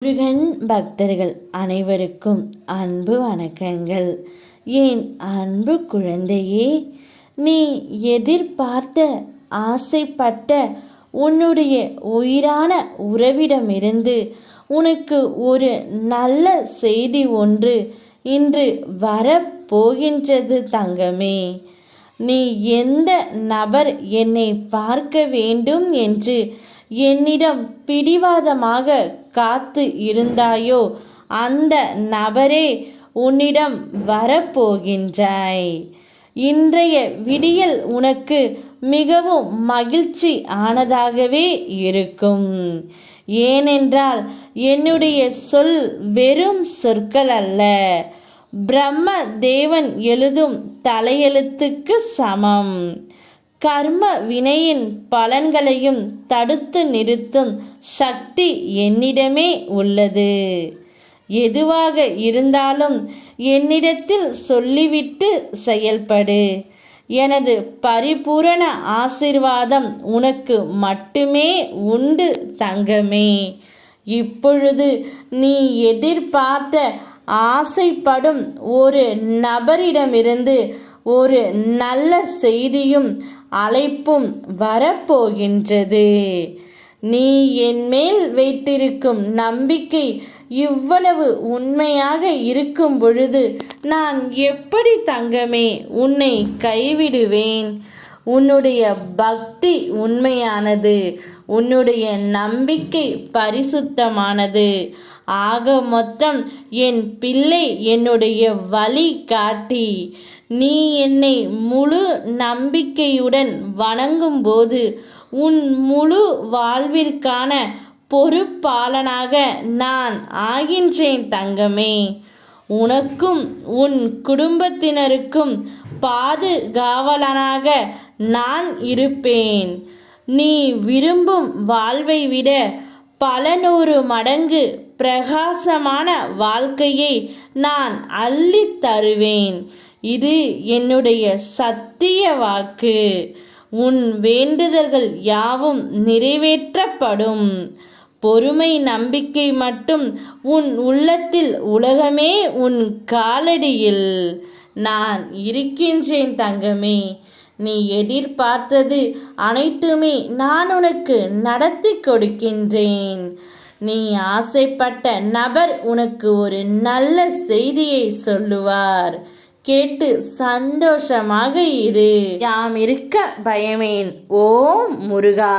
முருகன் பக்தர்கள் அனைவருக்கும் அன்பு வணக்கங்கள். என் அன்பு குழந்தையே, நீ எதிர்பார்த்த ஆசைப்பட்ட உன்னுடைய உயிரான உறவிடமிருந்து உனக்கு ஒரு நல்ல செய்தி ஒன்று இன்று வரப்போகின்றது தங்கமே. நீ எந்த நபர் என்னை பார்க்க வேண்டும் என்று என்னிடம் பிடிவாதமாக காத்து இருந்தாயோ அந்த நபரே உன்னிடம் வரப்போகின்றாய். இன்றைய விடியல் உனக்கு மிகவும் மகிழ்ச்சி ஆனதாகவே இருக்கும். ஏனென்றால் என்னுடைய சொல் வெறும் சொற்கள் அல்ல, பிரம்ம தேவன் எழுதும் தலையெழுத்துக்கு சமம். கர்ம வினையின் பலன்களையும் தடுத்து நிறுத்தும் சக்தி என்னிடமே உள்ளது. எதுவாக இருந்தாலும் என்னிடத்தில் சொல்லிவிட்டு செயல்படு. எனது பரிபூரண ஆசீர்வாதம் உனக்கு மட்டுமே உண்டு தங்கமே. இப்பொழுது நீ எதிர்பார்த்த ஆசைப்படும் ஒரு நபரிடமிருந்து ஒரு நல்ல செய்தியும் அழைப்பும் வரப்போகின்றது. நீ என் மேல் வைத்திருக்கும் நம்பிக்கை இவ்வளவு உண்மையாக இருக்கும் பொழுது நான் எப்படி தங்கமே உன்னை கைவிடுவேன்? உன்னுடைய பக்தி உண்மையானது, உன்னுடைய நம்பிக்கை பரிசுத்தமானது. ஆக மொத்தம் என் பிள்ளை என்னுடைய வழி காட்டி. நீ என்னை முழு நம்பிக்கையுடன் வணங்கும் போது உன் முழு வாழ்விற்கான பொறுப்பாளனாக நான் ஆகின்றேன் தங்கமே. உனக்கும் உன் குடும்பத்தினருக்கும் பாதுகாவலனாக நான் இருப்பேன். நீ விரும்பும் வாழ்வை விட பல 100 மடங்கு பிரகாசமான வாழ்க்கையை நான் அள்ளித் தருவேன். இது என்னுடைய சத்திய வாக்கு. உன் வேண்டுதல்கள் யாவும் நிறைவேற்றப்படும். பொறுமை நம்பிக்கை மட்டும் உன் உள்ளத்தில், உலகமே உன் காலடியில். நான் இருக்கின்றேன் தங்கமே. நீ எதிர்பார்த்தது அனைத்துமே நான் உனக்கு நடத்தி கொடுக்கின்றேன். நீ ஆசைப்பட்ட நபர் உனக்கு ஒரு நல்ல செய்தியை சொல்லுவார். கேட்டு சந்தோஷமாக இரு. யாம் இருக்க பயமேன். ஓம் முருகா.